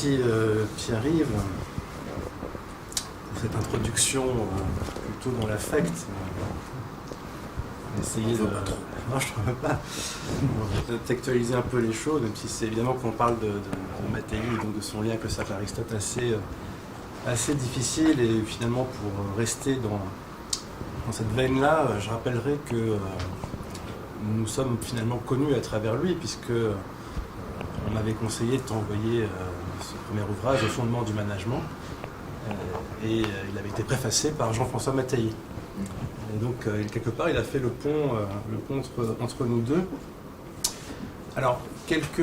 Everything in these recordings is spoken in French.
Merci Pierre-Yves pour cette introduction plutôt dans l'affect. Essayer de... Non, je ne veux pas. D'actualiser un peu les choses, même si c'est évidemment qu'on parle de Mattei et donc de son lien avec le cercle Aristote assez difficile. Et finalement, pour rester dans cette veine-là, je rappellerai que nous sommes finalement connus à travers lui, puisque on m'avait conseillé de t'envoyer ce premier ouvrage, Au fondement du management, et il avait été préfacé par Jean-François Mattei. Et donc, quelque part, il a fait le pont entre nous deux. Alors, quelques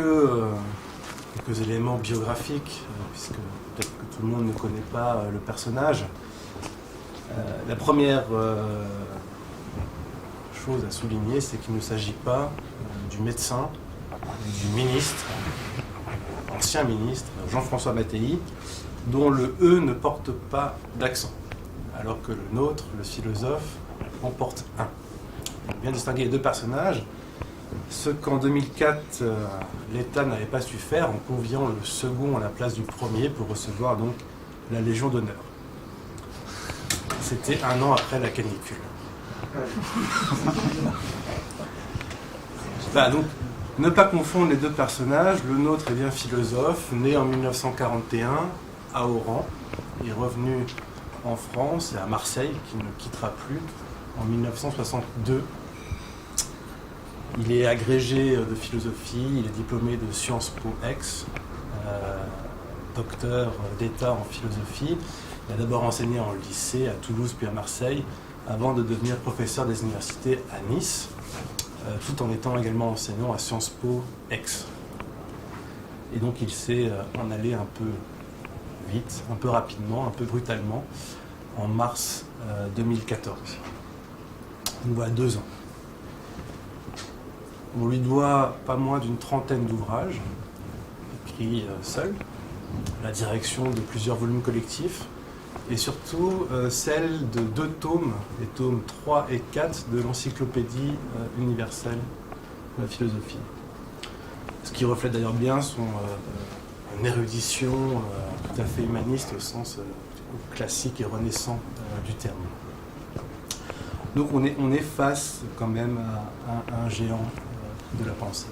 éléments biographiques, puisque peut-être que tout le monde ne connaît pas le personnage. La première chose à souligner, c'est qu'il ne s'agit pas du médecin, du ministre, ancien ministre, Jean-François Mattei, dont le « E » ne porte pas d'accent, alors que le nôtre, le philosophe, en porte un. On vient distinguer les deux personnages, ce qu'en 2004, l'État n'avait pas su faire en conviant le second à la place du premier pour recevoir donc la Légion d'honneur. C'était un an après la canicule. Donc, ne pas confondre les deux personnages. Le nôtre est bien philosophe, né en 1941 à Oran, est revenu en France et à Marseille, qu'il ne quittera plus, en 1962. Il est agrégé de philosophie, il est diplômé de Sciences Po Aix, docteur d'État en philosophie. Il a d'abord enseigné en lycée à Toulouse puis à Marseille, avant de devenir professeur des universités à Nice, tout en étant également enseignant à Sciences Po Aix. Et donc il s'est en allé un peu vite, un peu rapidement, un peu brutalement, en mars 2014. Donc voilà, 2 ans. On lui doit pas moins d'une trentaine d'ouvrages, écrits seul, la direction de plusieurs volumes collectifs, et surtout celle de 2 tomes, les tomes 3 et 4 de l'Encyclopédie universelle de la philosophie. Ce qui reflète d'ailleurs bien son érudition tout à fait humaniste au sens classique et renaissant du terme. Donc on est face quand même à un géant de la pensée.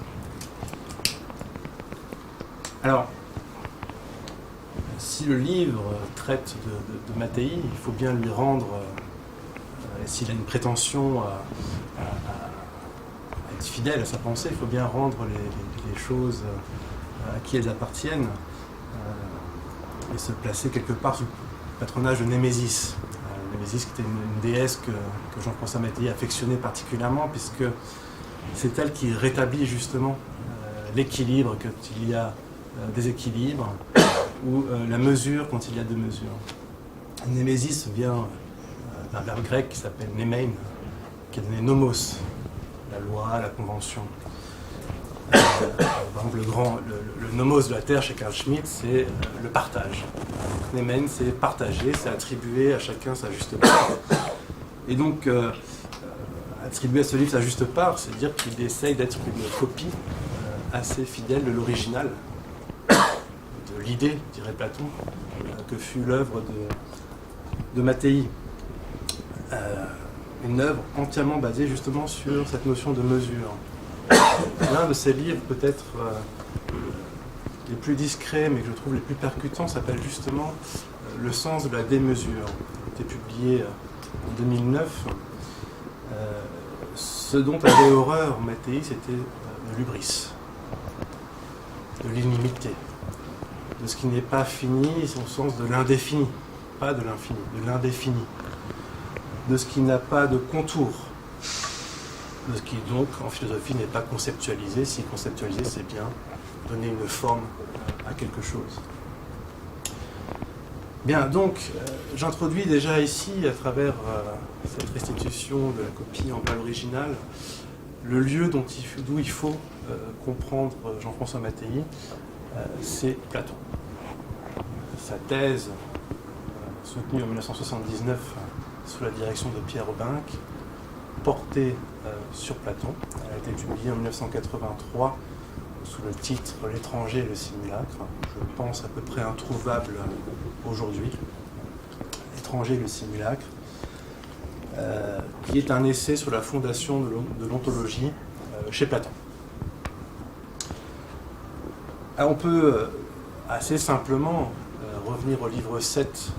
Alors, si le livre traite de Mattei, il faut bien lui rendre, s'il a une prétention à être fidèle à sa pensée, il faut bien rendre les choses à qui elles appartiennent et se placer quelque part sous le patronage de Némésis. Némésis qui était une déesse que Jean-François Mattei affectionnait particulièrement, puisque c'est elle qui rétablit justement l'équilibre quand il y a déséquilibre, ou la mesure quand il y a 2 mesures. Némésis vient d'un verbe grec qui s'appelle némein, qui a donné nomos, la loi, la convention. Par exemple, le nomos de la Terre chez Carl Schmitt, c'est le partage. Némein, c'est partager, c'est attribuer à chacun sa juste part. Et donc, attribuer à ce livre sa juste part, c'est dire qu'il essaye d'être une copie assez fidèle de l'original, de l'idée, dirait Platon, que fut l'œuvre de Mattei. Une œuvre entièrement basée justement sur cette notion de mesure. L'un de ses livres, peut-être les plus discrets, mais que je trouve les plus percutants, s'appelle justement Le sens de la démesure. Il a été publié en 2009. Ce dont avait horreur Mattei, c'était de l'hubris, de l'illimité, de ce qui n'est pas fini, au sens de l'indéfini, pas de l'infini, de l'indéfini, de ce qui n'a pas de contour, de ce qui donc en philosophie n'est pas conceptualisé. Si conceptualiser, c'est bien donner une forme à quelque chose. Bien, donc j'introduis déjà ici, à travers cette restitution de la copie en bas originale, le lieu d'où il faut comprendre Jean-François Mattei, c'est Platon. Sa thèse, soutenue en 1979 sous la direction de Pierre Aubinck, portée sur Platon. Elle a été publiée en 1983 sous le titre « L'étranger et le simulacre », je pense à peu près introuvable aujourd'hui. « L'étranger et le simulacre », qui est un essai sur la fondation de l'ontologie chez Platon. Alors on peut assez simplement revenir au livre 7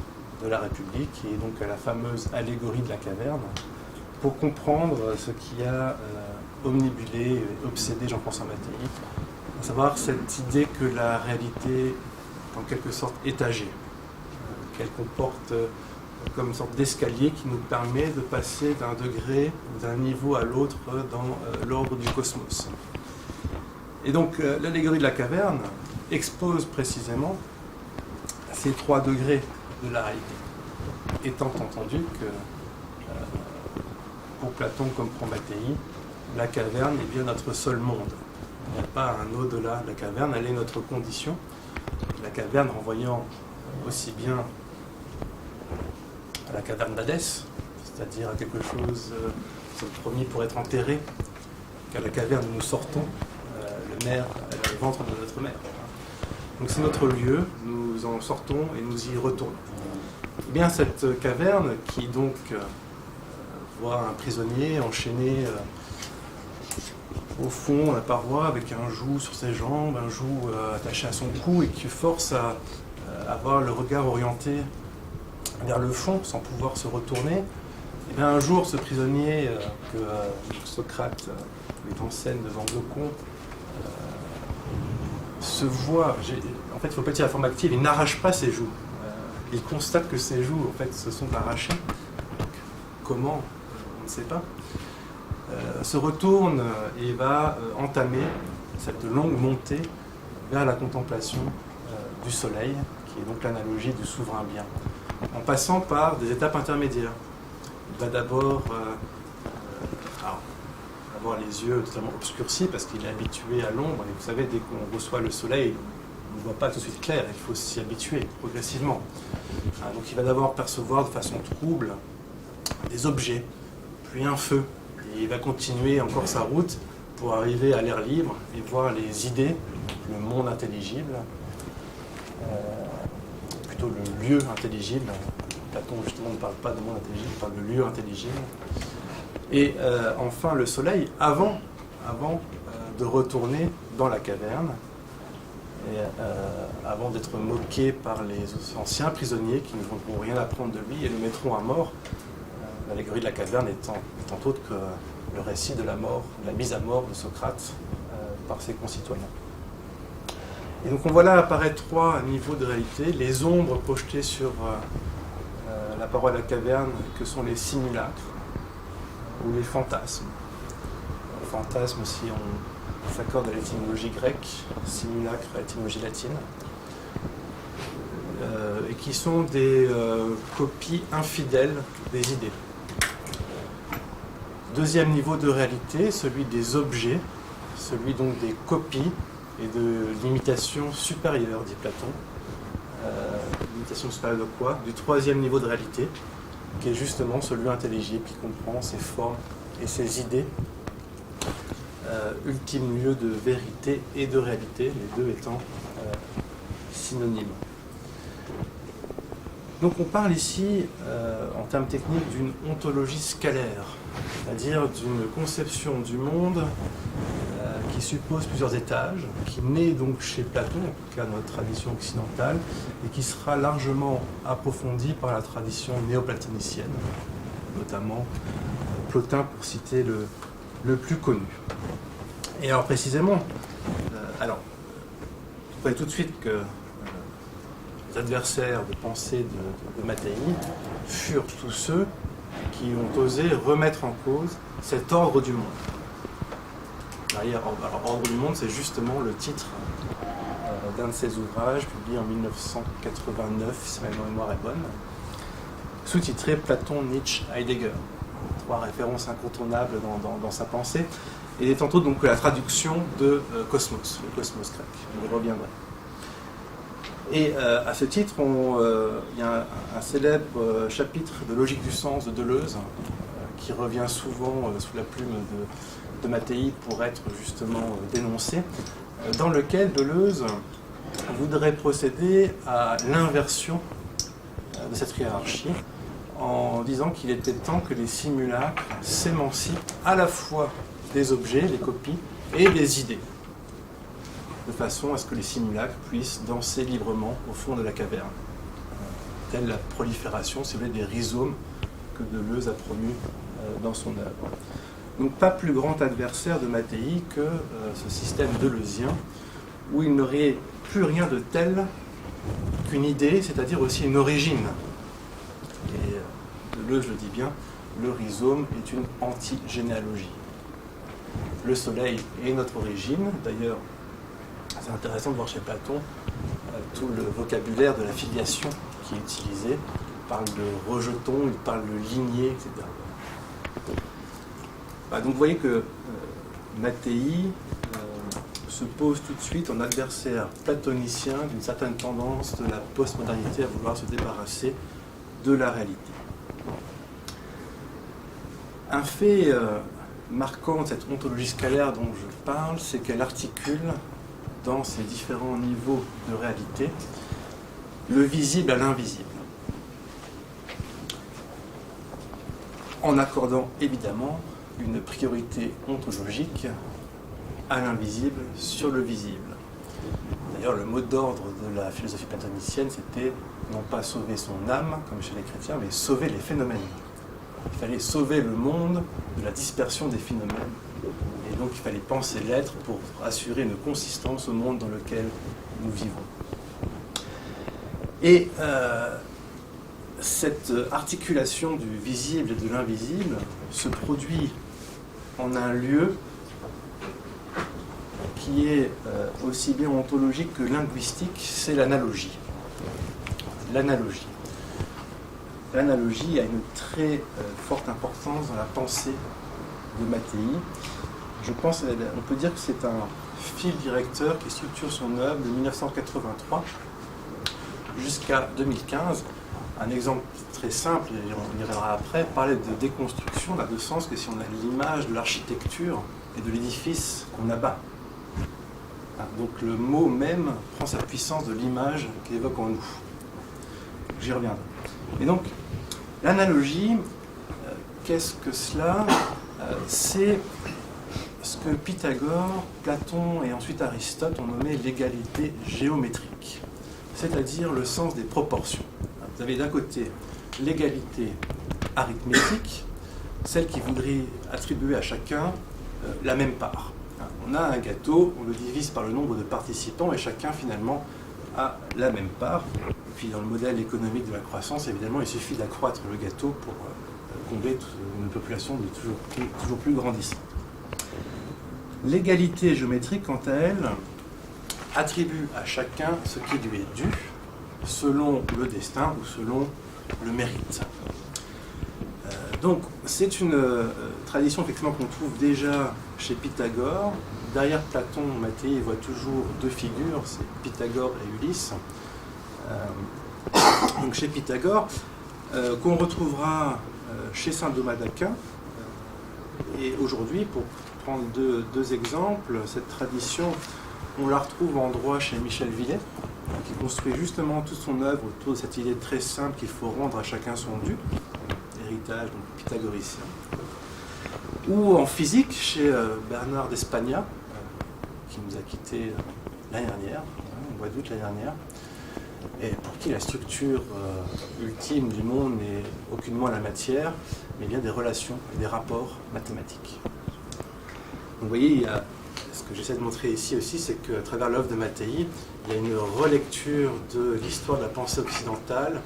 de la République, et donc à la fameuse allégorie de la caverne, pour comprendre ce qui a omnibulé et obsédé Jean-François Mattei, à savoir cette idée que la réalité est en quelque sorte étagée, qu'elle comporte comme une sorte d'escalier qui nous permet de passer d'un degré, d'un niveau à l'autre dans l'ordre du cosmos. Et donc l'allégorie de la caverne expose précisément ces 3 degrés de la réalité, étant entendu que pour Platon comme pour Mattei, la caverne est bien notre seul monde. Il n'y a pas un au-delà de la caverne, elle est notre condition. La caverne renvoyant aussi bien à la caverne d'Hadès, c'est-à-dire à quelque chose qui est promis pour être enterré, qu'à la caverne où nous sortons, le ventre de notre mère. Donc c'est notre lieu, nous en sortons et nous y retournons. Eh bien cette caverne qui donc voit un prisonnier enchaîné au fond, la paroi, avec un joug sur ses jambes, un joug attaché à son cou, et qui force à avoir le regard orienté vers le fond, sans pouvoir se retourner. Et bien un jour, ce prisonnier que Socrate met en scène devant Glaucon se voit, en fait il ne faut pas dire la forme active, il n'arrache pas ses joues. Il constate que ses joues en fait, se sont arrachées. Comment? On ne sait pas. Se retourne et va entamer cette longue montée vers la contemplation du soleil, qui est donc l'analogie du souverain bien, en passant par des étapes intermédiaires. Il va d'abord avoir les yeux totalement obscurcis parce qu'il est habitué à l'ombre, et vous savez, dès qu'on reçoit le soleil, on ne voit pas tout de suite clair, il faut s'y habituer progressivement. Donc il va d'abord percevoir de façon trouble des objets, puis un feu, et il va continuer encore sa route pour arriver à l'air libre et voir les idées, le monde intelligible, plutôt le lieu intelligible. Platon justement ne parle pas de monde intelligible, il parle de lieu intelligible. Et enfin le soleil, avant de retourner dans la caverne, et avant d'être moqué par les anciens prisonniers qui ne voudront rien apprendre de lui et le mettront à mort. L'allégorie de la caverne étant autre que le récit de la mort, de la mise à mort de Socrate par ses concitoyens. Et donc on voit là apparaître 3 niveaux de réalité, les ombres projetées sur la paroi de la caverne, que sont les simulacres ou les fantasmes. Fantasmes, si on s'accorde à l'étymologie grecque, simulacre à l'étymologie latine, et qui sont des copies infidèles des idées. Deuxième niveau de réalité, celui des objets, celui donc des copies et de l'imitation supérieure, dit Platon. L'imitation supérieure de quoi? Du 3e niveau de réalité, qui est justement celui intelligible, qui comprend ses formes et ses idées, ultime lieu de vérité et de réalité, les deux étant synonymes. Donc on parle ici, en termes techniques, d'une ontologie scalaire, c'est-à-dire d'une conception du monde qui suppose plusieurs étages, qui naît donc chez Platon, en tout cas dans notre tradition occidentale, et qui sera largement approfondie par la tradition néoplatonicienne, notamment Plotin pour citer le plus connu. Et alors précisément, vous voyez tout de suite que les adversaires de pensée de Mattei furent tous ceux qui ont osé remettre en cause cet ordre du monde. Alors, Ordre du monde, c'est justement le titre d'un de ses ouvrages, publié en 1989, si ma mémoire est bonne, sous-titré Platon, Nietzsche, Heidegger. 3 références incontournables dans sa pensée. Et il est tantôt donc la traduction de Cosmos, le Cosmos grec. On y reviendra. Et à ce titre, il y a un célèbre chapitre de Logique du sens de Deleuze qui revient souvent sous la plume de Mattei pour être justement dénoncé, dans lequel Deleuze voudrait procéder à l'inversion de cette hiérarchie en disant qu'il était temps que les simulacres s'émancipent à la fois des objets, les copies, et des idées, de façon à ce que les simulacres puissent danser librement au fond de la caverne. Telle la prolifération, si vous voulez, des rhizomes que Deleuze a promu dans son œuvre. Donc pas plus grand adversaire de Mattei que ce système deleuzien, où il n'aurait plus rien de tel qu'une idée, c'est-à-dire aussi une origine. Et Deleuze le dit bien, le rhizome est une antigénéalogie. Le soleil est notre origine, d'ailleurs, c'est intéressant de voir chez Platon tout le vocabulaire de la filiation qui est utilisé. Il parle de rejeton, il parle de lignée, etc. Donc vous voyez que Mattei se pose tout de suite en adversaire platonicien d'une certaine tendance de la postmodernité à vouloir se débarrasser de la réalité. Un fait marquant de cette ontologie scalaire dont je parle, c'est qu'elle articule dans ces différents niveaux de réalité le visible à l'invisible, en accordant évidemment une priorité ontologique à l'invisible sur le visible. D'ailleurs, le mot d'ordre de la philosophie platonicienne, c'était non pas sauver son âme, comme chez les chrétiens, mais sauver les phénomènes. Il fallait sauver le monde de la dispersion des phénomènes. Et donc, il fallait penser l'être pour assurer une consistance au monde dans lequel nous vivons. Et cette articulation du visible et de l'invisible se produit en un lieu qui est aussi bien ontologique que linguistique, c'est l'analogie. L'analogie. L'analogie a une très forte importance dans la pensée de Mattei. Je pense, on peut dire que c'est un fil directeur qui structure son œuvre de 1983 jusqu'à 2015. Un exemple très simple, et on y reviendra après, parler de déconstruction n'a de sens que si on a l'image de l'architecture et de l'édifice qu'on abat. Donc le mot même prend sa puissance de l'image qu'il évoque en nous. J'y reviendrai. Et donc, l'analogie, qu'est-ce que cela ? C'est ce que Pythagore, Platon et ensuite Aristote ont nommé l'égalité géométrique, c'est-à-dire le sens des proportions. Vous avez d'un côté l'égalité arithmétique, celle qui voudrait attribuer à chacun la même part. On a un gâteau, on le divise par le nombre de participants et chacun finalement a la même part. Et puis dans le modèle économique de la croissance, évidemment, il suffit d'accroître le gâteau pour combler une population de toujours plus grandissante. L'égalité géométrique, quant à elle, attribue à chacun ce qui lui est dû, selon le destin ou selon le mérite. Donc, c'est une tradition effectivement qu'on trouve déjà chez Pythagore. Derrière Platon, Mattei voit toujours deux figures, c'est Pythagore et Ulysse. Donc chez Pythagore, qu'on retrouvera chez saint Thomas d'Aquin. Et aujourd'hui, pour prendre deux exemples, cette tradition, on la retrouve en droit chez Michel Villet, qui construit justement toute son œuvre autour de cette idée très simple qu'il faut rendre à chacun son dû, héritage donc pythagoricien. Ou en physique, chez Bernard d'Espagna, qui nous a quittés l'année dernière, au mois d'août l'année dernière, et pour qui la structure ultime du monde n'est aucunement la matière, mais bien des relations et des rapports mathématiques. Donc, vous voyez, ce que j'essaie de montrer ici aussi, c'est qu'à travers l'œuvre de Mattei, il y a une relecture de l'histoire de la pensée occidentale,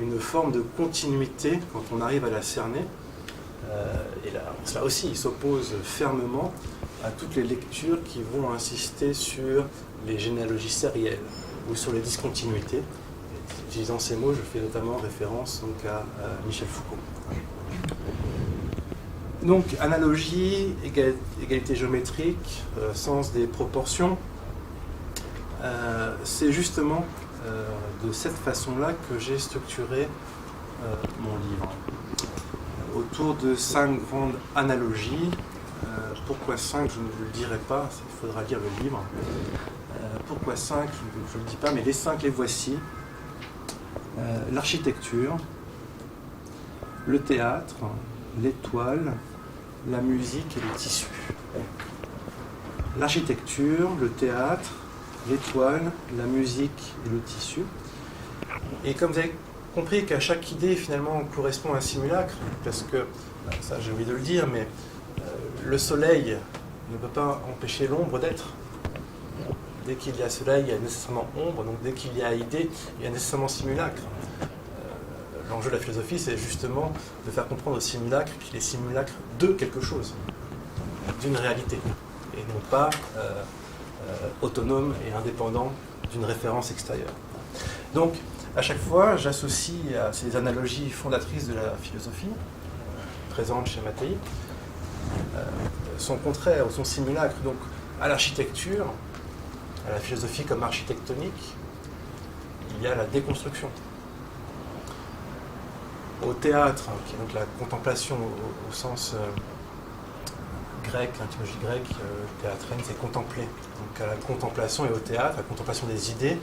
une forme de continuité quand on arrive à la cerner. Et là, cela aussi, il s'oppose fermement à toutes les lectures qui vont insister sur les généalogies sérielles ou sur les discontinuités. En utilisant ces mots, je fais notamment référence donc, à Michel Foucault. Donc, analogie, égalité géométrique, sens des proportions, c'est justement de cette façon-là que j'ai structuré mon livre. Autour de 5 grandes analogies Pourquoi 5, je ne vous le dirai pas, il faudra lire le livre. Pourquoi 5, je ne le dis pas, mais les 5, les voici. L'architecture, le théâtre, l'étoile, la musique et le tissu. L'architecture, le théâtre, l'étoile, la musique et le tissu. Et comme vous avez compris qu'à chaque idée finalement correspond à un simulacre, parce que, ça j'ai oublié de le dire, mais le soleil ne peut pas empêcher l'ombre d'être. Dès qu'il y a soleil, il y a nécessairement ombre, donc dès qu'il y a idée, il y a nécessairement simulacre. L'enjeu de la philosophie, c'est justement de faire comprendre au simulacre qu'il est simulacre de quelque chose, d'une réalité, et non pas autonome et indépendant d'une référence extérieure. Donc, à chaque fois, j'associe à ces analogies fondatrices de la philosophie, présentes chez Mattei, son contraire, son simulacre, donc à l'architecture, à la philosophie comme architectonique, il y a la déconstruction. Au théâtre, qui est donc la contemplation au sens grec, l'étymologie grecque, théâtrène, c'est contempler. Donc à la contemplation et au théâtre, à la contemplation des idées,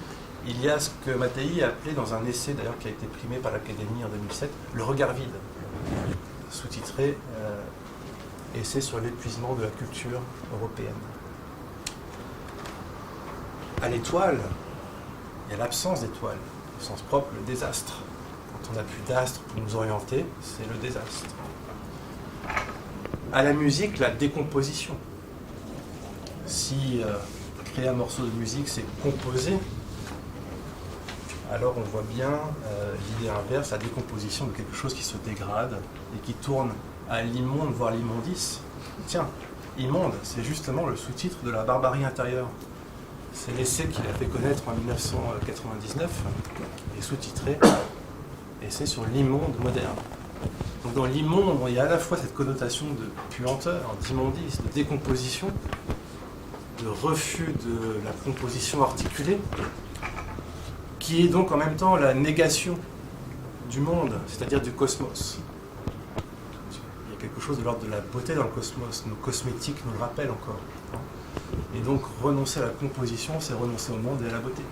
il y a ce que Mattei a appelé dans un essai d'ailleurs qui a été primé par l'Académie en 2007, le regard vide, sous-titré Essai sur l'épuisement de la culture européenne. À l'étoile, il y a l'absence d'étoile, au sens propre, le désastre. Quand on n'a plus d'astre pour nous orienter, c'est le désastre. À la musique, la décomposition. Si créer un morceau de musique, c'est composer, alors on voit bien l'idée inverse, la décomposition de quelque chose qui se dégrade et qui tourne à l'immonde, voire l'immondice. Tiens, immonde, c'est justement le sous-titre de la barbarie intérieure. C'est l'essai qu'il a fait connaître en 1999, qui est sous-titré Essai sur l'immonde moderne. Donc dans l'immonde, il y a à la fois cette connotation de puanteur, d'immondice, de décomposition, de refus de la composition articulée, qui est donc en même temps la négation du monde, c'est-à-dire du cosmos. Il y a quelque chose de l'ordre de la beauté dans le cosmos, nos cosmétiques nous le rappellent encore. Et donc renoncer à la composition, c'est renoncer au monde et à la beauté.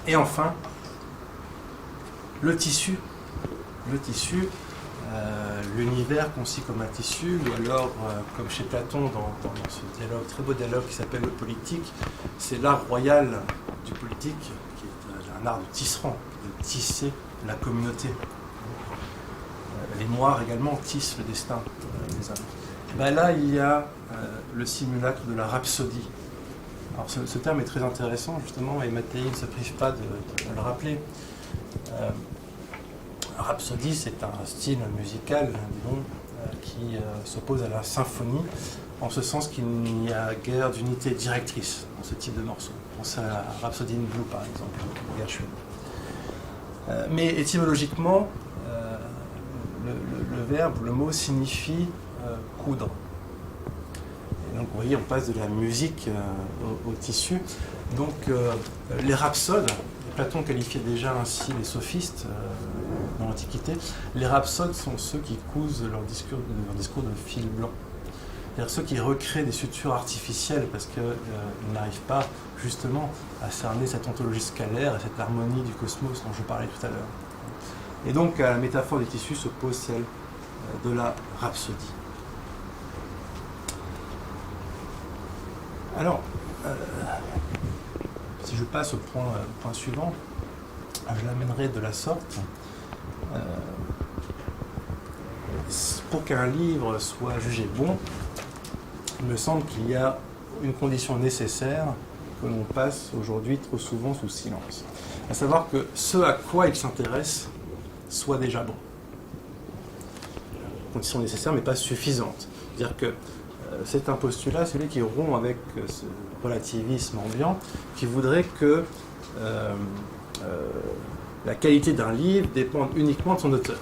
Et enfin, le tissu. Le tissu, l'univers conçu comme un tissu, ou alors, comme chez Platon, dans ce dialogue, très beau dialogue qui s'appelle le politique, c'est l'art royal du politique, qui est un art de tisserand, de tisser la communauté. Les Noirs également tissent le destin des hommes. Ben là, il y a le simulacre de la rhapsodie. Alors ce terme est très intéressant, justement, et Mattei ne se prive pas de le rappeler. Rhapsodie, c'est un style musical, disons, qui s'oppose à la symphonie, en ce sens qu'il n'y a guère d'unité directrice dans ce type de morceau. Pensez à la Rhapsody in Blue, par exemple, de Gershwin. Mais étymologiquement, le verbe, le mot signifie coudre. Et donc, vous voyez, on passe de la musique au tissu. Donc, les rhapsodes, Platon qualifiait déjà ainsi les sophistes dans l'Antiquité, les rhapsodes sont ceux qui cousent leur discours de fil blanc. C'est-à-dire ceux qui recréent des sutures artificielles parce qu'ils n'arrivent pas justement à cerner cette ontologie scalaire et cette harmonie du cosmos dont je parlais tout à l'heure. Et donc à la métaphore des tissus s'oppose celle de la rhapsodie. Alors, si je passe au point suivant, je l'amènerai de la sorte. Pour qu'un livre soit jugé bon, il me semble qu'il y a une condition nécessaire que l'on passe aujourd'hui trop souvent sous silence. À savoir que ce à quoi il s'intéresse soit déjà bon. Condition nécessaire mais pas suffisante. C'est-à-dire que c'est un postulat, celui qui rompt avec ce relativisme ambiant, qui voudrait que la qualité d'un livre dépende uniquement de son auteur.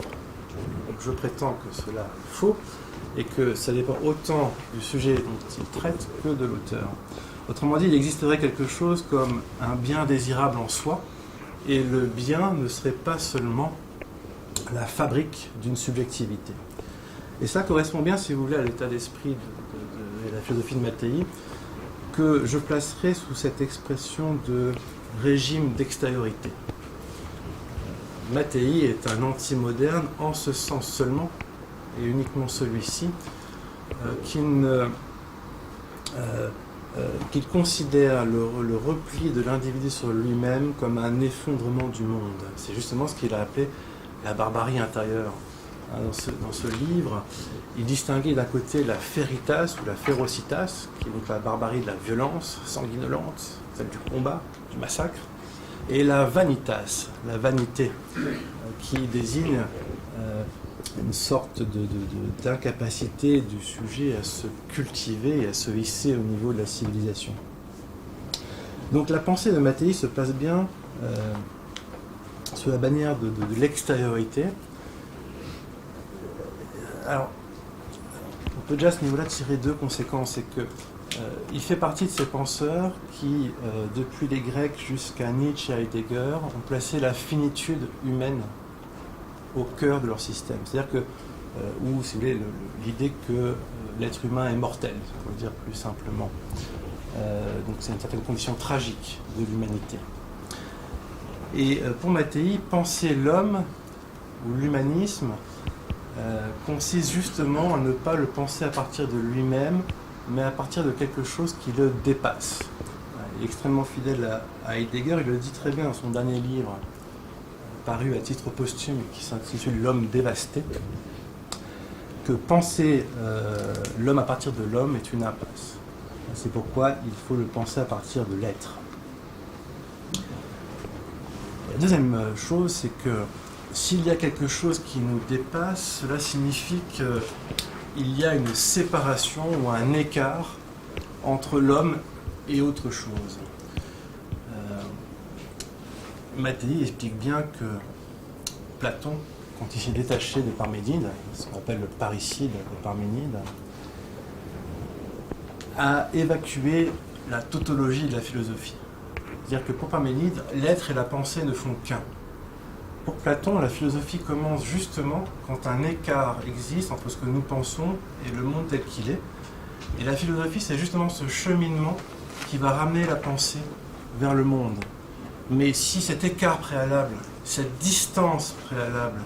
Donc je prétends que cela est faux et que ça dépend autant du sujet dont il traite que de l'auteur. Autrement dit, il existerait quelque chose comme un bien désirable en soi, et le bien ne serait pas seulement la fabrique d'une subjectivité. Et ça correspond bien, si vous voulez, à l'état d'esprit de la philosophie de Mattei, que je placerai sous cette expression de régime d'extériorité. Mattei est un anti-moderne en ce sens seulement, et uniquement celui-ci, qu'il considère le repli de l'individu sur lui-même comme un effondrement du monde. C'est justement ce qu'il a appelé la barbarie intérieure. Dans ce livre, il distinguait d'un côté la feritas ou la ferocitas, qui est donc la barbarie de la violence sanguinolente, celle du combat, du massacre, et la vanitas, la vanité, qui désigne une sorte d'incapacité du sujet à se cultiver et à se hisser au niveau de la civilisation. Donc la pensée de Mattei se place bien sous la bannière de l'extériorité. Alors, on peut déjà à ce niveau-là tirer deux conséquences. C'est que il fait partie de ces penseurs qui, depuis les Grecs jusqu'à Nietzsche et Heidegger, ont placé la finitude humaine au cœur de leur système. C'est-à-dire que, ou si vous voulez, l'idée que l'être humain est mortel, pour le dire plus simplement. Donc c'est une certaine condition tragique de l'humanité. Et pour Mattei, penser l'homme ou l'humanisme consiste justement à ne pas le penser à partir de lui-même, mais à partir de quelque chose qui le dépasse. Il est extrêmement fidèle à Heidegger, il le dit très bien dans son dernier livre, paru à titre posthume, qui s'intitule L'homme dévasté, que penser l'homme à partir de l'homme est une impasse. C'est pourquoi il faut le penser à partir de l'être. La deuxième chose, c'est que s'il y a quelque chose qui nous dépasse, cela signifie qu'il y a une séparation ou un écart entre l'homme et autre chose. Mattei explique bien que Platon, quand il s'est détaché de Parménide, ce qu'on appelle le parricide de Parménide, a évacué la tautologie de la philosophie. C'est-à-dire que pour Parménide, l'être et la pensée ne font qu'un. Pour Platon, la philosophie commence justement quand un écart existe entre ce que nous pensons et le monde tel qu'il est. Et la philosophie, c'est justement ce cheminement qui va ramener la pensée vers le monde. Mais si cet écart préalable, cette distance préalable,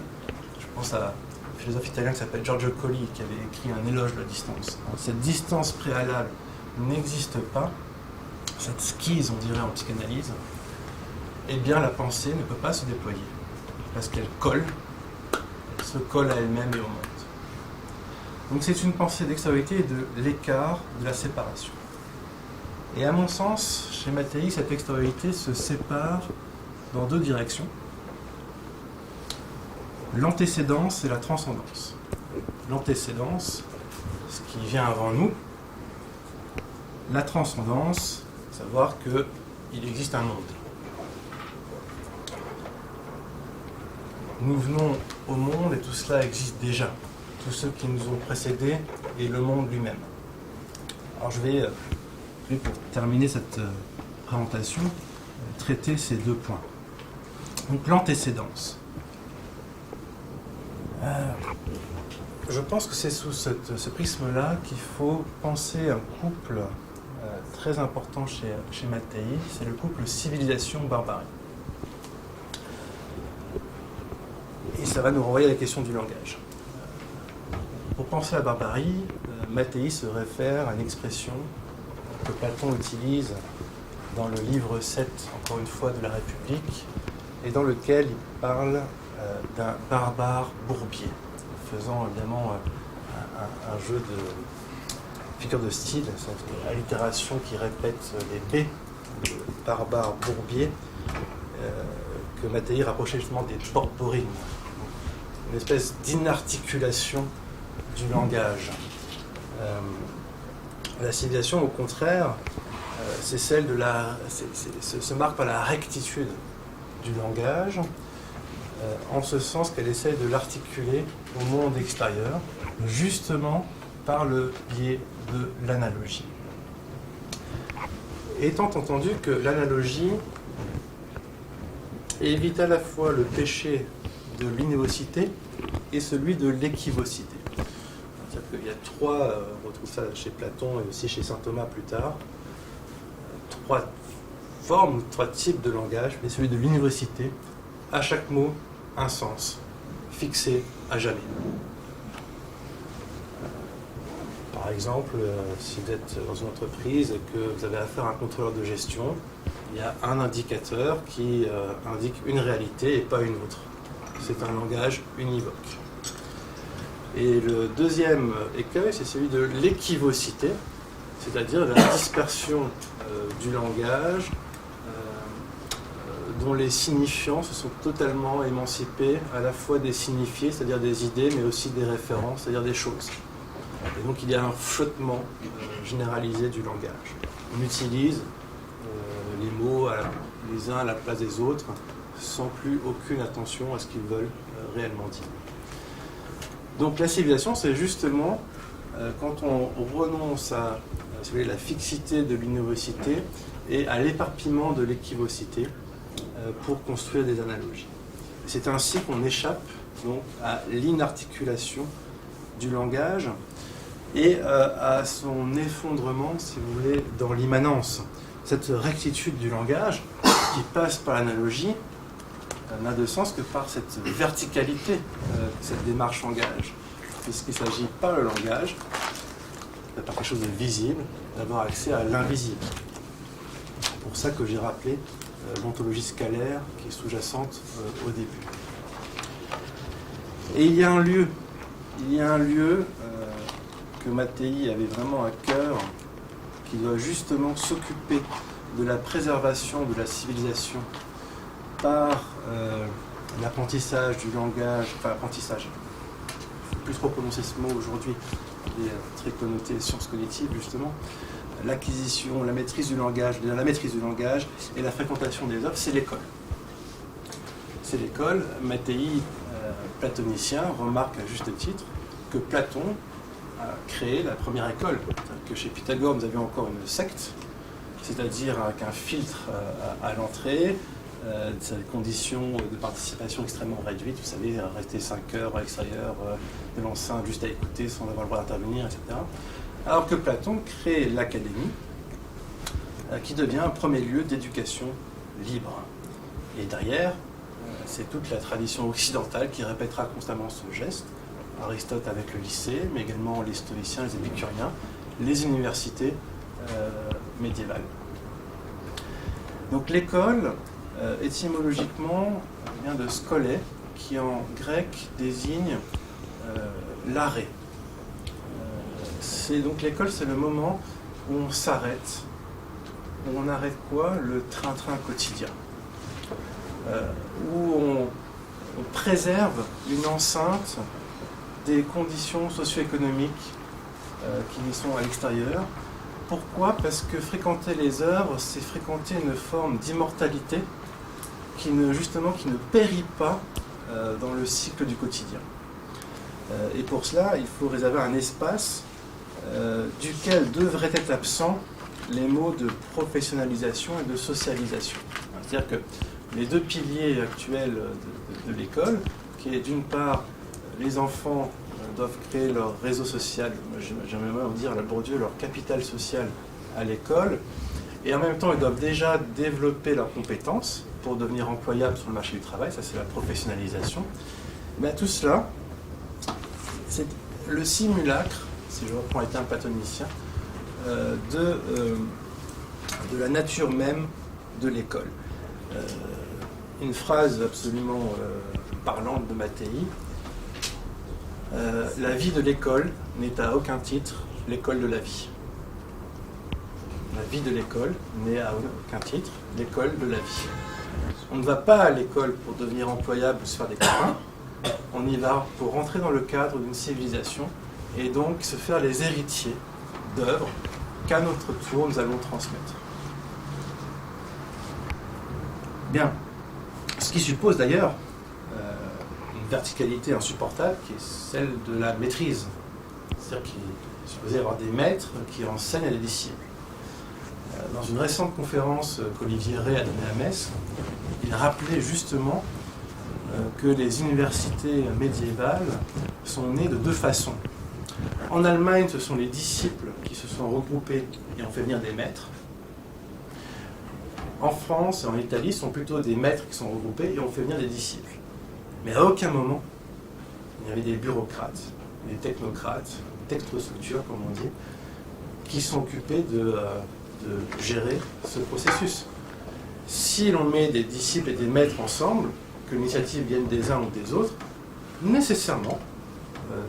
je pense à un philosophe italien qui s'appelle Giorgio Colli, qui avait écrit un éloge de la distance. Cette distance préalable n'existe pas, cette schise, on dirait en psychanalyse, eh bien la pensée ne peut pas se déployer. Parce qu'elle colle, elle se colle à elle-même et au monde. Donc c'est une pensée d'extériorité et de l'écart, de la séparation. Et à mon sens, chez Mattei, cette extériorité se sépare dans deux directions. L'antécédence et la transcendance. L'antécédence, ce qui vient avant nous. La transcendance, savoir qu'il existe un monde. Nous venons au monde et tout cela existe déjà. Tous ceux qui nous ont précédés et le monde lui-même. Alors je vais, pour terminer cette présentation, traiter ces deux points. Donc l'antécédence. Je pense que c'est sous ce prisme-là qu'il faut penser un couple très important chez Mattei, c'est le couple civilisation-barbarie. Et ça va nous renvoyer à la question du langage. Pour penser à la barbarie, Mattei se réfère à une expression que Platon utilise dans le livre 7, encore une fois, de la République, et dans lequel il parle d'un barbare bourbier, faisant évidemment un jeu de figure de style, cette allitération qui répète les B, le barbare bourbier, que Mattei rapprochait justement des borborines, une espèce d'inarticulation du langage. La civilisation, au contraire, c'est celle de se marque par la rectitude du langage, en ce sens qu'elle essaie de l'articuler au monde extérieur, justement par le biais de l'analogie. Étant entendu que l'analogie évite à la fois le péché de l'inévocité et celui de l'équivocité. Il y a trois, on retrouve ça chez Platon et aussi chez saint Thomas plus tard, trois formes, trois types de langage, mais celui de l'université, à chaque mot, un sens, fixé à jamais. Par exemple, si vous êtes dans une entreprise et que vous avez affaire à un contrôleur de gestion, il y a un indicateur qui indique une réalité et pas une autre. C'est un langage univoque. Et le deuxième écueil, c'est celui de l'équivocité, c'est-à-dire la dispersion du langage dont les signifiants se sont totalement émancipés à la fois des signifiés, c'est-à-dire des idées, mais aussi des références, c'est-à-dire des choses. Et donc il y a un flottement généralisé du langage. On utilise les mots les uns à la place des autres, sans plus aucune attention à ce qu'ils veulent réellement dire. Donc la civilisation, c'est justement quand on renonce à la fixité de l'univocité et à l'éparpillement de l'équivocité pour construire des analogies. C'est ainsi qu'on échappe donc, à l'inarticulation du langage et à son effondrement, si vous voulez, dans l'immanence. Cette rectitude du langage qui passe par l'analogie n'a de sens que par cette verticalité que cette démarche engage. Puisqu'il ne s'agit pas le langage, par quelque chose de visible, d'avoir accès à l'invisible. C'est pour ça que j'ai rappelé l'ontologie scalaire qui est sous-jacente au début. Et il y a un lieu que Mattei avait vraiment à cœur, qui doit justement s'occuper de la préservation de la civilisation par l'apprentissage du langage, enfin l'apprentissage, il ne faut plus trop prononcer ce mot aujourd'hui, il est très connoté sciences cognitives justement, l'acquisition, la maîtrise du langage et la fréquentation des œuvres, c'est l'école. C'est l'école. Mattei, platonicien, remarque à juste titre que Platon a créé la première école, que chez Pythagore nous avions encore une secte, c'est-à-dire avec un filtre à l'entrée, des conditions de participation extrêmement réduites, vous savez, rester 5 heures à l'extérieur de l'enceinte juste à écouter sans avoir le droit d'intervenir, etc. Alors que Platon crée l'académie, qui devient un premier lieu d'éducation libre. Et derrière, c'est toute la tradition occidentale qui répétera constamment ce geste. Aristote avec le lycée, mais également les stoïciens, les épicuriens, les universités médiévales. Donc l'école, étymologiquement, vient de skolé, qui en grec désigne l'arrêt. Donc l'école, c'est le moment où on s'arrête. Où on arrête quoi? Le train-train quotidien. Où on préserve une enceinte des conditions socio-économiques qui sont à l'extérieur. Pourquoi? Parce que fréquenter les œuvres, c'est fréquenter une forme d'immortalité qui ne périt pas dans le cycle du quotidien. Et pour cela, il faut réserver un espace duquel devraient être absents les mots de professionnalisation et de socialisation. C'est-à-dire que les deux piliers actuels de l'école, qui est d'une part, les enfants doivent créer leur réseau social, j'aimerais même dire à la Bourdieu, leur capital social à l'école, et en même temps, ils doivent déjà développer leurs compétences pour devenir employables sur le marché du travail, ça c'est la professionnalisation. Mais tout cela, c'est le simulacre, si je reprends les termes platoniciens, de la nature même de l'école. Une phrase absolument parlante de Mattei, la vie de l'école n'est à aucun titre l'école de la vie. La vie de l'école n'est à aucun titre l'école de la vie. On ne va pas à l'école pour devenir employable ou se faire des copains, on y va pour rentrer dans le cadre d'une civilisation et donc se faire les héritiers d'œuvres qu'à notre tour nous allons transmettre. Bien. Ce qui suppose d'ailleurs une verticalité insupportable qui est celle de la maîtrise. C'est-à-dire qu'il est supposé avoir des maîtres qui enseignent à des disciples. Dans une récente conférence qu'Olivier Rey a donnée à Metz, il rappelait justement que les universités médiévales sont nées de deux façons. En Allemagne, ce sont les disciples qui se sont regroupés et ont fait venir des maîtres. En France et en Italie, ce sont plutôt des maîtres qui sont regroupés et ont fait venir des disciples. Mais à aucun moment, il y avait des bureaucrates, des technocrates, technostructures, comme on dit, qui sont occupés de gérer ce processus. Si l'on met des disciples et des maîtres ensemble, que l'initiative vienne des uns ou des autres, nécessairement,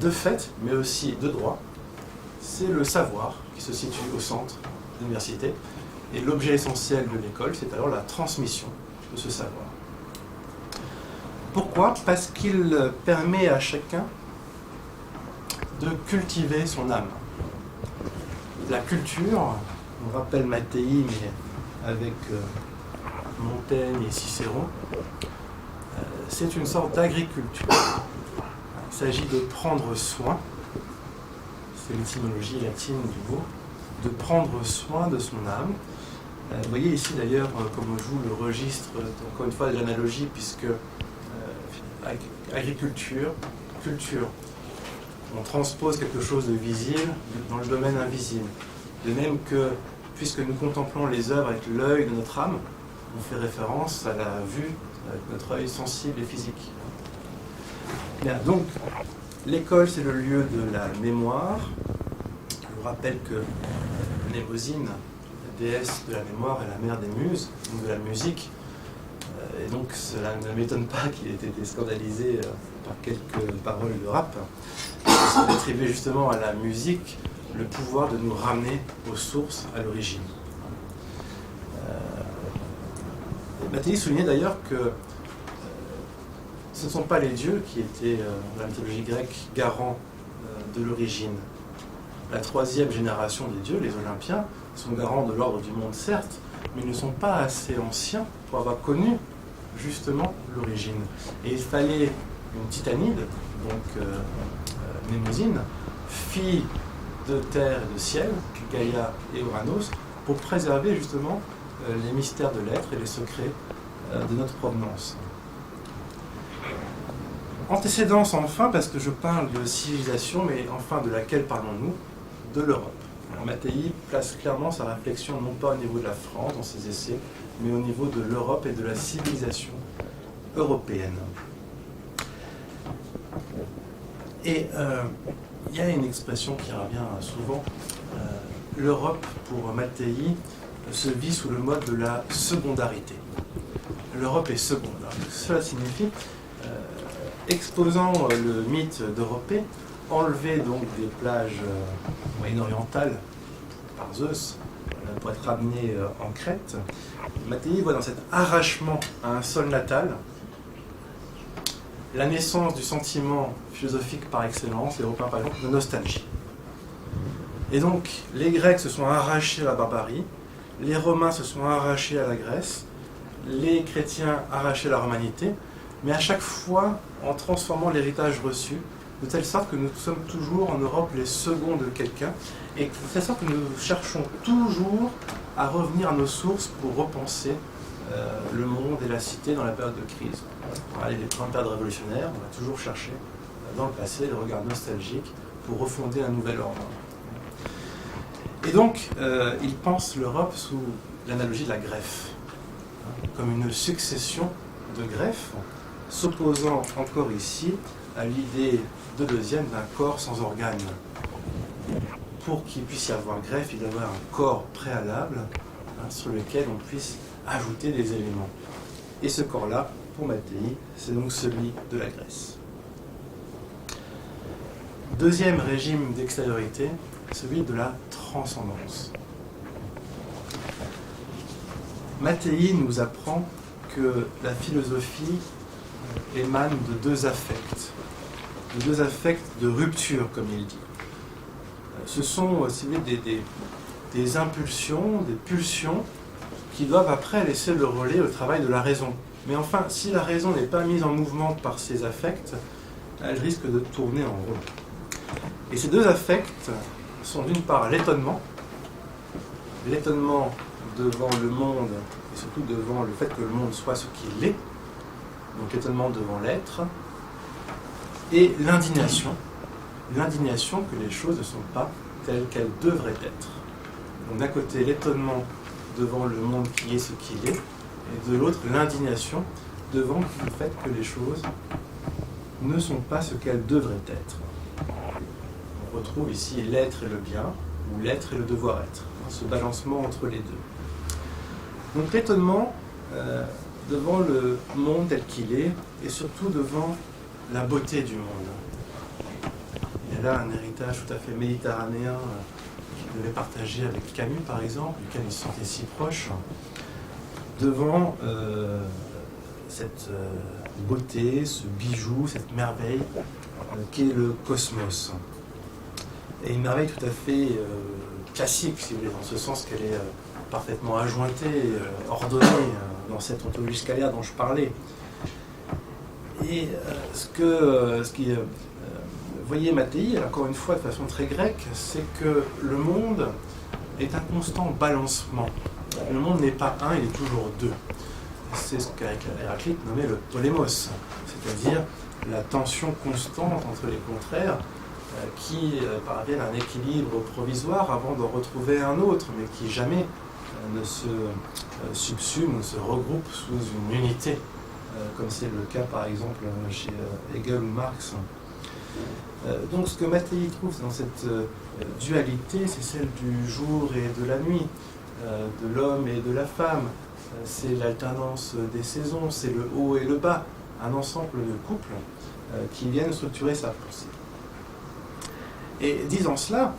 de fait, mais aussi de droit, c'est le savoir qui se situe au centre de l'université. Et l'objet essentiel de l'école, c'est alors la transmission de ce savoir. Pourquoi ? Parce qu'il permet à chacun de cultiver son âme. La culture, on rappelle Mattei, mais avec Montaigne et Cicéron, c'est une sorte d'agriculture. Il s'agit de prendre soin, c'est l'étymologie latine du mot, de prendre soin de son âme. Vous voyez ici d'ailleurs comment joue le registre, encore une fois, de l'analogie, puisque agriculture, culture, on transpose quelque chose de visible dans le domaine invisible. De même que, puisque nous contemplons les œuvres avec l'œil de notre âme, on fait référence à la vue avec notre œil sensible et physique. Bien, donc, l'école, c'est le lieu de la mémoire. Je vous rappelle que Mnémosyne, la déesse de la mémoire, est la mère des muses, donc de la musique. Et donc, cela ne m'étonne pas qu'il ait été scandalisé par quelques paroles de rap. C'est d'attribuer justement à la musique le pouvoir de nous ramener aux sources, à l'origine. Mattei soulignait d'ailleurs que ce ne sont pas les dieux qui étaient, dans la mythologie grecque, garants de l'origine. La troisième génération des dieux, les Olympiens, sont garants de l'ordre du monde, certes, mais ils ne sont pas assez anciens pour avoir connu justement l'origine. Et il fallait une titanide, donc Mnémosyne, fille de terre et de ciel, Gaïa et Uranos, pour préserver justement les mystères de l'être et les secrets de notre provenance. Antécédence enfin, parce que je parle de civilisation, mais enfin de laquelle parlons-nous ? De l'Europe. Mattei place clairement sa réflexion non pas au niveau de la France dans ses essais, mais au niveau de l'Europe et de la civilisation européenne. Et il y a une expression qui revient souvent. L'Europe, pour Mattei, se vit sous le mode de la secondarité. L'Europe est seconde. Cela signifie, exposant le mythe d'Europée, enlever donc des plages moyen-orientales par Zeus pour être ramené en Crète, Mattei voit dans cet arrachement à un sol natal la naissance du sentiment philosophique par excellence, et européen par exemple, de nostalgie. Et donc, les Grecs se sont arrachés à la barbarie, les Romains se sont arrachés à la Grèce, les chrétiens arrachés à la romanité, mais à chaque fois en transformant l'héritage reçu, de telle sorte que nous sommes toujours en Europe les seconds de quelqu'un, et de telle sorte que nous cherchons toujours à revenir à nos sources pour repenser le monde et la cité dans la période de crise. Les grandes périodes révolutionnaires, on va toujours chercher dans le passé le regard nostalgique pour refonder un nouvel ordre. Et donc, il pense l'Europe sous l'analogie de la greffe, comme une succession de greffes, s'opposant encore ici à l'idée de deuxième d'un corps sans organes. Pour qu'il puisse y avoir greffe, il doit y avoir un corps préalable sur lequel on puisse ajouter des éléments. Et ce corps-là, pour Mattei, c'est donc celui de la Grèce. Deuxième régime d'extériorité, celui de la transcendance. Mattei nous apprend que la philosophie émane de deux affects de rupture, comme il dit. Ce sont, si vous voulez, des impulsions, des pulsions qui doivent après laisser le relais au travail de la raison. Mais enfin, si la raison n'est pas mise en mouvement par ces affects, elle risque de tourner en rond. Et ces deux affects sont d'une part l'étonnement devant le monde, et surtout devant le fait que le monde soit ce qu'il est, donc l'étonnement devant l'être, et l'indignation l'indignation que les choses ne sont pas telles qu'elles devraient être. Donc d'un côté, l'étonnement devant le monde qui est ce qu'il est, et de l'autre, l'indignation devant le fait que les choses ne sont pas ce qu'elles devraient être. On retrouve ici l'être et le bien, ou l'être et le devoir-être, ce balancement entre les deux. Donc l'étonnement devant le monde tel qu'il est, et surtout devant la beauté du monde. Il y a là un héritage tout à fait méditerranéen qu'il devait partager avec Camus, par exemple, duquel il se sentait si proche, devant cette beauté, ce bijou, cette merveille qu'est le cosmos. Et une merveille tout à fait classique, si vous voulez, dans ce sens qu'elle est parfaitement ajointée, ordonnée dans cette ontologie scalaire dont je parlais. Et voyez Mattei, encore une fois de façon très grecque, c'est que le monde est un constant balancement. Le monde n'est pas un, il est toujours deux. C'est ce qu'Héraclite nommait le polémos, c'est-à-dire la tension constante entre les contraires qui parviennent à un équilibre provisoire avant d'en retrouver un autre, mais qui jamais ne se subsume ou se regroupe sous une unité, comme c'est le cas par exemple chez Hegel ou Marx. Donc ce que Mattei trouve dans cette dualité, c'est celle du jour et de la nuit, de l'homme et de la femme, c'est l'alternance des saisons, c'est le haut et le bas, un ensemble de couples qui viennent structurer sa pensée. Et disant cela,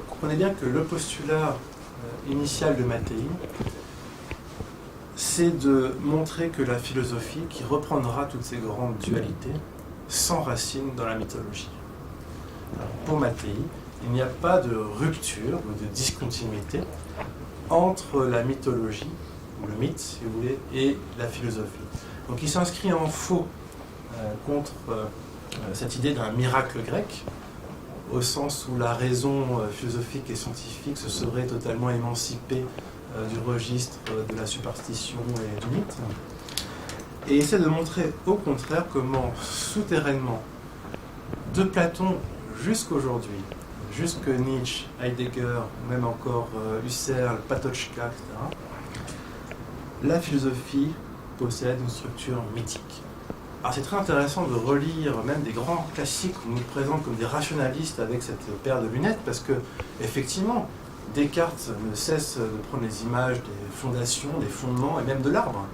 comprenez bien que le postulat initial de Mattei, c'est de montrer que la philosophie, qui reprendra toutes ces grandes dualités, s'enracine dans la mythologie. Alors, pour Mattei, il n'y a pas de rupture ou de discontinuité entre la mythologie, ou le mythe, si vous voulez, et la philosophie. Donc il s'inscrit en faux contre cette idée d'un miracle grec, au sens où la raison philosophique et scientifique se serait totalement émancipée du registre de la superstition et du mythe, et essaie de montrer au contraire comment souterrainement, de Platon jusqu'aujourd'hui, jusque Nietzsche, Heidegger, même encore Husserl, Patočka, etc., la philosophie possède une structure mythique. Alors c'est très intéressant de relire même des grands classiques qu'on nous présente comme des rationalistes avec cette paire de lunettes, parce que effectivement, Descartes ne cesse de prendre les images des fondations, des fondements et même de l'arbre.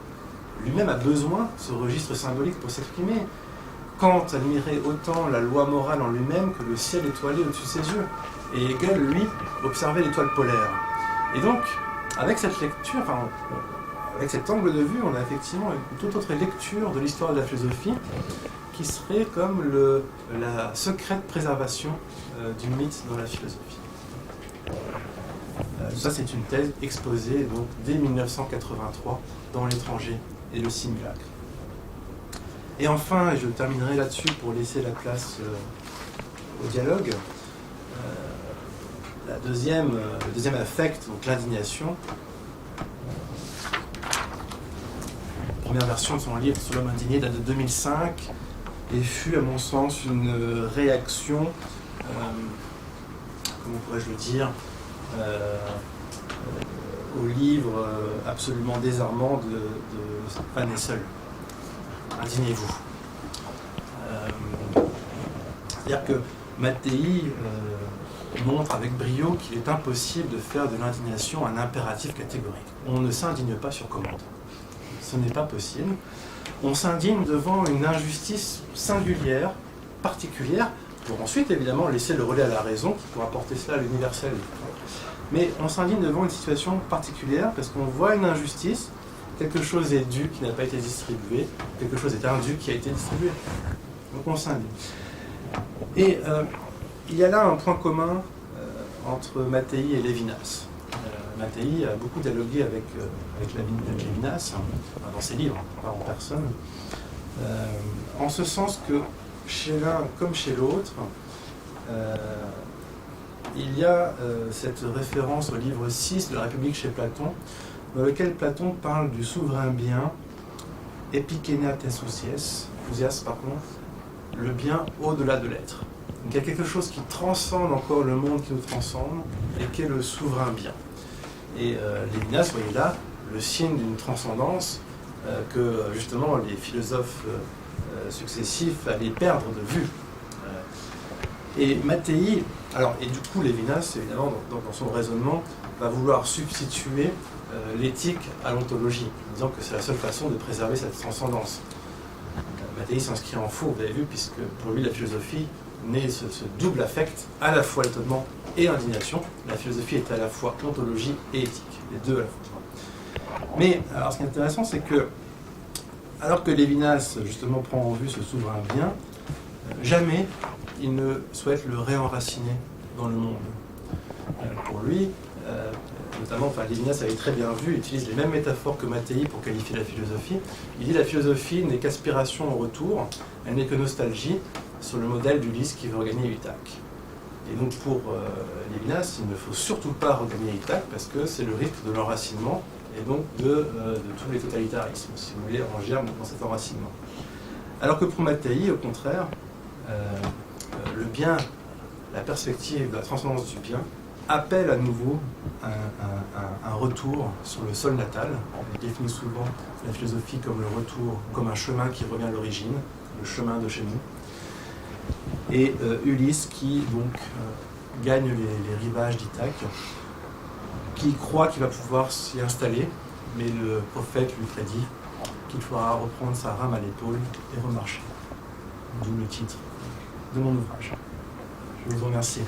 Lui-même a besoin de ce registre symbolique pour s'exprimer. Kant admirait autant la loi morale en lui-même que le ciel étoilé au-dessus de ses yeux. Et Hegel, lui, observait l'étoile polaire. Et donc, avec cette lecture, avec cet angle de vue, on a effectivement une toute autre lecture de l'histoire de la philosophie qui serait comme la secrète préservation du mythe dans la philosophie. Ça, c'est une thèse exposée donc, dès 1983 dans L'étranger et le simulacre. Et enfin, et je terminerai là-dessus pour laisser la place au dialogue, le deuxième affect, donc l'indignation. La première version de son livre sur l'homme indigné date de 2005 et fut, à mon sens, une réaction, comment pourrais-je le dire, au livre absolument désarmant de Van Hessel. Indignez-vous. C'est-à-dire que Mattei montre avec brio qu'il est impossible de faire de l'indignation un impératif catégorique. On ne s'indigne pas sur commande. Ce n'est pas possible. On s'indigne devant une injustice singulière, particulière, pour ensuite évidemment laisser le relais à la raison qui pourra porter cela à l'universel. Mais on s'indigne devant une situation particulière parce qu'on voit une injustice, quelque chose est dû qui n'a pas été distribué, quelque chose est indu qui a été distribué. Donc on s'indigne. Et il y a là un point commun entre Mattei et Lévinas. Mattei a beaucoup dialogué avec Lévinas, dans ses livres, pas en personne, en ce sens que chez l'un comme chez l'autre, il y a cette référence au livre 6 de la République chez Platon, dans lequel Platon parle du souverain bien, epikena tes ousies, pardon, le bien au-delà de l'être. Donc il y a quelque chose qui transcende encore le monde qui nous transcende et qui est le souverain bien. Et Lévinas voyait là le signe d'une transcendance que justement les philosophes successifs allaient perdre de vue. Et Mattei, et du coup Lévinas, évidemment, dans son raisonnement, va vouloir substituer l'éthique à l'ontologie, en disant que c'est la seule façon de préserver cette transcendance. Mattei s'inscrit en faux, vous avez vu, puisque pour lui la philosophie naît ce double affect, à la fois l'étonnement et l'indignation. La philosophie est à la fois ontologie et éthique, les deux à la fois. Mais alors ce qui est intéressant, c'est que, alors que Lévinas justement prend en vue ce souverain bien, jamais il ne souhaite le réenraciner dans le monde. Pour lui, notamment, Lévinas avait très bien vu, utilise les mêmes métaphores que Mattei pour qualifier la philosophie. Il dit la philosophie n'est qu'aspiration au retour, elle n'est que nostalgie, sur le modèle d'Ulysse qui veut regagner Ithaque. Et donc pour Lévinas, il ne faut surtout pas regagner Ithaque parce que c'est le risque de l'enracinement et donc de tous les totalitarismes, si vous voulez, en germe dans cet enracinement. Alors que pour Mattei, au contraire, le bien, la perspective de la transcendance du bien, appelle à nouveau un retour sur le sol natal. On définit souvent la philosophie comme le retour, comme un chemin qui revient à l'origine, le chemin de chez nous. Et Ulysse qui donc gagne les rivages d'Ithaque, qui croit qu'il va pouvoir s'y installer, mais le prophète lui prédit qu'il faudra reprendre sa rame à l'épaule et remarcher. D'où le titre de mon ouvrage. Je vous remercie.